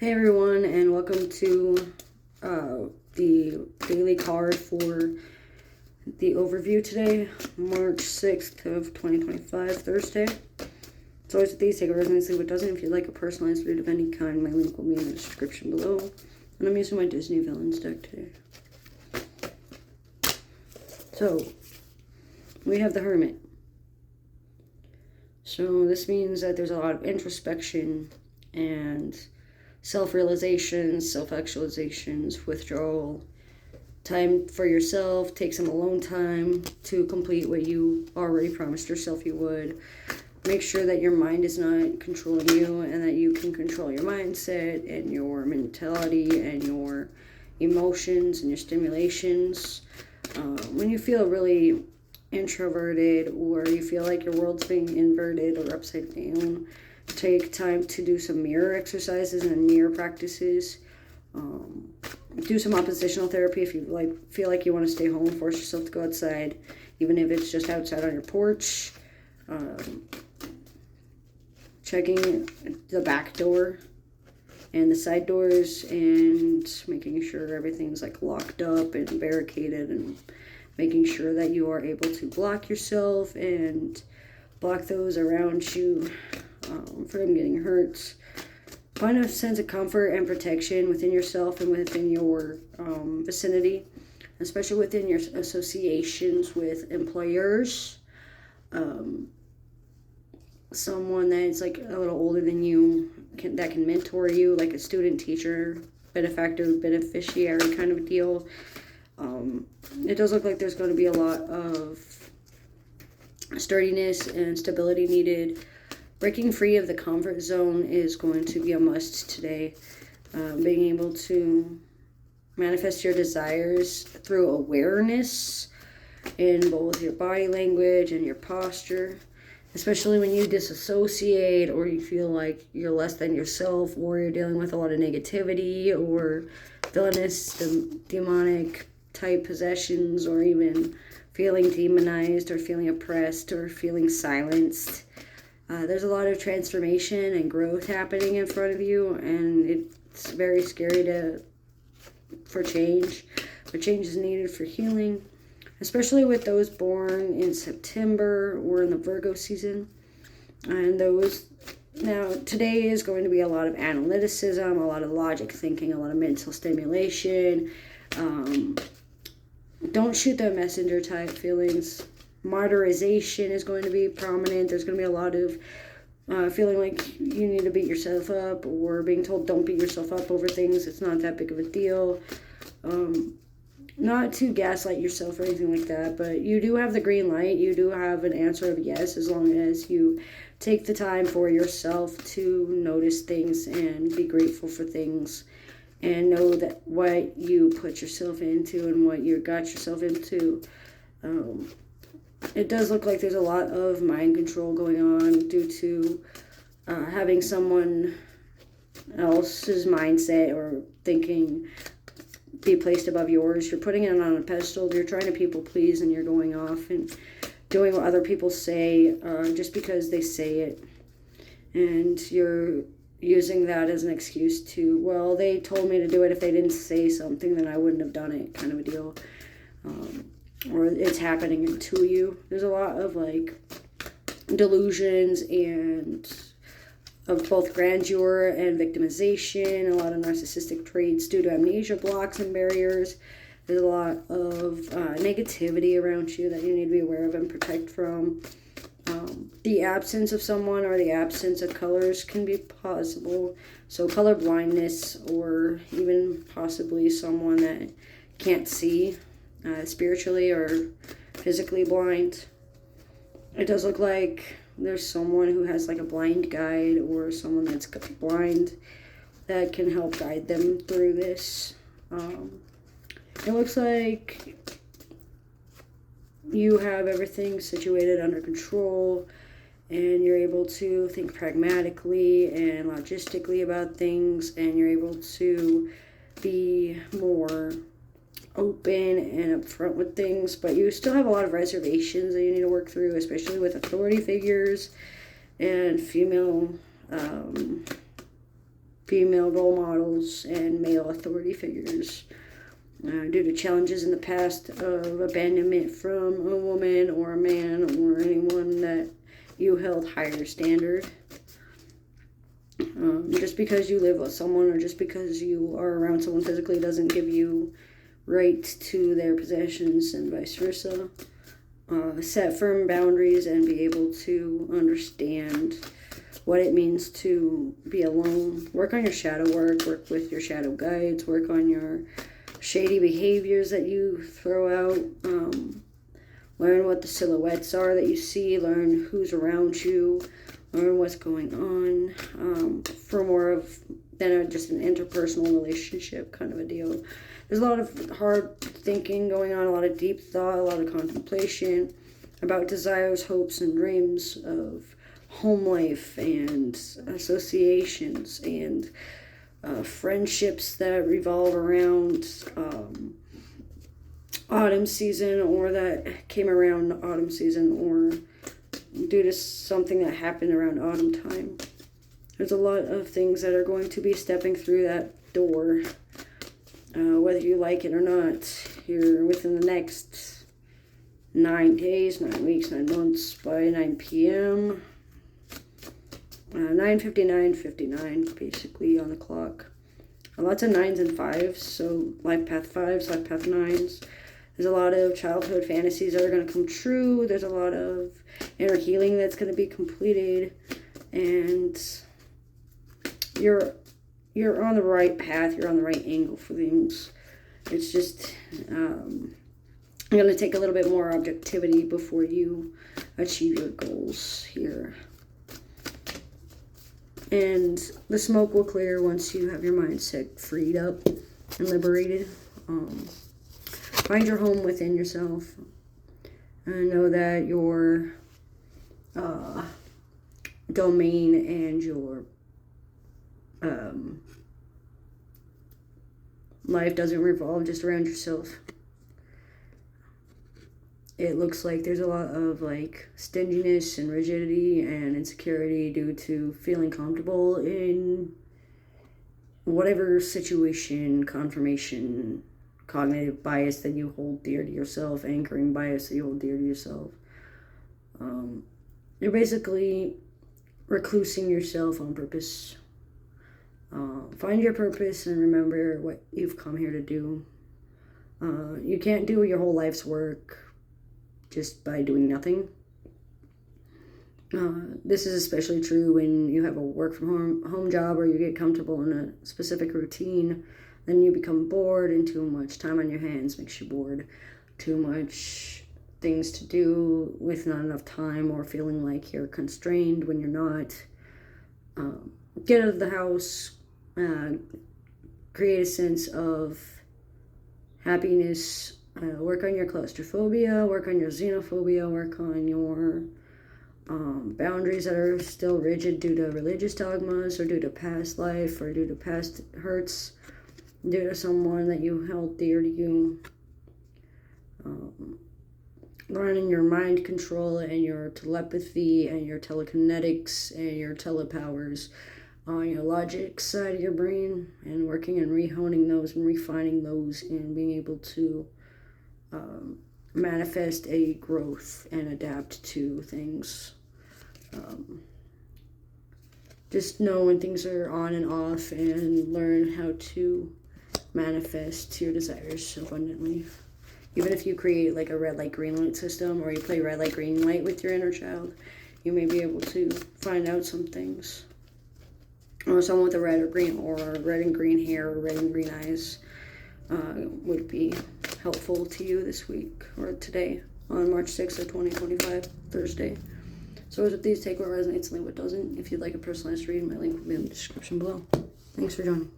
Hey everyone, and welcome to the daily card for the overview today, March 6th of 2025, Thursday. It's always with these, take a resonance, leave what doesn't. If you'd like a personalized read of any kind, my link will be in the description below. And I'm using my Disney Villains deck today. So, we have the Hermit. So this means that there's a lot of introspection and self-realizations, self-actualizations, withdrawal, time for yourself, take some alone time to complete what you already promised yourself you would. Make sure that your mind is not controlling you and that you can control your mindset and your mentality and your emotions and your stimulations. When you feel really introverted or you feel like your world's being inverted or upside down, take time to do some mirror exercises and mirror practices. Do some oppositional therapy if you feel like you want to stay home. Force yourself to go outside, even if it's just outside on your porch. Checking the back door and the side doors and making sure everything's like locked up and barricaded, and making sure that you are able to block yourself and block those around you from getting hurt. Find a sense of comfort and protection within yourself and within your vicinity, especially within your associations with employers. Someone that's like a little older than you that can mentor you, like a student, teacher, benefactor, beneficiary kind of a deal. It does look like there's going to be a lot of sturdiness and stability needed. Breaking free of the comfort zone is going to be a must today. Being able to manifest your desires through awareness in both your body language and your posture, especially when you disassociate or you feel like you're less than yourself, or you're dealing with a lot of negativity or villainous, demonic type possessions, or even feeling demonized or feeling oppressed or feeling silenced. There's a lot of transformation and growth happening in front of you, and it's very scary for change. But change is needed for healing, especially with those born in September or in the Virgo season. And now today is going to be a lot of analyticism, a lot of logic thinking, a lot of mental stimulation. Don't shoot the messenger type feelings. Martyrization is going to be prominent. There's going to be a lot of feeling like you need to beat yourself up, or being told don't beat yourself up over things. It's not that big of a deal. Not to gaslight yourself or anything like that, but you do have the green light. You do have an answer of yes, as long as you take the time for yourself to notice things and be grateful for things, and know that what you put yourself into and what you got yourself into. It does look like there's a lot of mind control going on due to having someone else's mindset or thinking be placed above yours. You're putting it on a pedestal. You're trying to people please, and you're going off and doing what other people say just because they say it. And you're using that as an excuse to, well, they told me to do it. If they didn't say something, then I wouldn't have done it, kind of a deal. Or it's happening to you. There's a lot of like delusions and of both grandeur and victimization, a lot of narcissistic traits due to amnesia blocks and barriers. There's a lot of negativity around you that you need to be aware of and protect from. The absence of someone or the absence of colors can be possible. So color blindness, or even possibly someone that can't see spiritually or physically blind. It does look like there's someone who has like a blind guide, or someone that's blind that can help guide them through this. It looks like you have everything situated under control, and you're able to think pragmatically and logistically about things, and you're able to be more open and upfront with things, but you still have a lot of reservations that you need to work through, especially with authority figures and female female role models, and male authority figures. Due to challenges in the past of abandonment from a woman or a man or anyone that you held higher standard. Just because you live with someone or just because you are around someone physically doesn't give you right to their possessions, and vice versa. Set firm boundaries and be able to understand what it means to be alone. Work on your shadow work with your shadow guides, work on your shady behaviors that you throw out. Learn what the silhouettes are that you see, learn who's around you, learn what's going on, for more of than just an interpersonal relationship kind of a deal. There's a lot of hard thinking going on, a lot of deep thought, a lot of contemplation about desires, hopes, and dreams of home life and associations and friendships that revolve around autumn season, or that came around autumn season, or due to something that happened around autumn time. There's a lot of things that are going to be stepping through that door, whether you like it or not, here within the next 9 days, 9 weeks, 9 months, by 9 p.m. 9:59 basically on the clock. Lots of 9s and 5s, so life path 5s, life path 9s. There's a lot of childhood fantasies that are going to come true. There's a lot of inner healing that's going to be completed, and you're on the right path. You're on the right angle for things. It's just going to take a little bit more objectivity before you achieve your goals here. And the smoke will clear once you have your mindset freed up and liberated. Find your home within yourself. And know that your domain and your life doesn't revolve just around yourself. It looks like there's a lot of like stinginess and rigidity and insecurity due to feeling comfortable in whatever situation, confirmation, cognitive bias that you hold dear to yourself, anchoring bias that you hold dear to yourself. You're basically reclusing yourself on purpose. Find your purpose and remember what you've come here to do. You can't do your whole life's work just by doing nothing. This is especially true when you have a work from home job, or you get comfortable in a specific routine. Then you become bored, and too much time on your hands makes you bored. Too much things to do with not enough time, or feeling like you're constrained when you're not. Get out of the house. Create a sense of happiness. Work on your claustrophobia, work on your xenophobia, work on your boundaries that are still rigid due to religious dogmas, or due to past life, or due to past hurts, due to someone that you held dear to you. Learning your mind control and your telepathy and your telekinetics and your telepowers on your logic side of your brain, and working and rehoning those and refining those, and being able to manifest a growth and adapt to things. Just know when things are on and off, and learn how to manifest your desires abundantly. Even if you create like a red light, green light system, or you play red light, green light with your inner child, you may be able to find out some things. Or someone with a red or green, or red and green hair, or red and green eyes would be helpful to you this week, or today, on March 6th of 2025, Thursday. So as with these, take what resonates and leave what doesn't. If you'd like a personalized read, my link will be in the description below. Thanks for joining.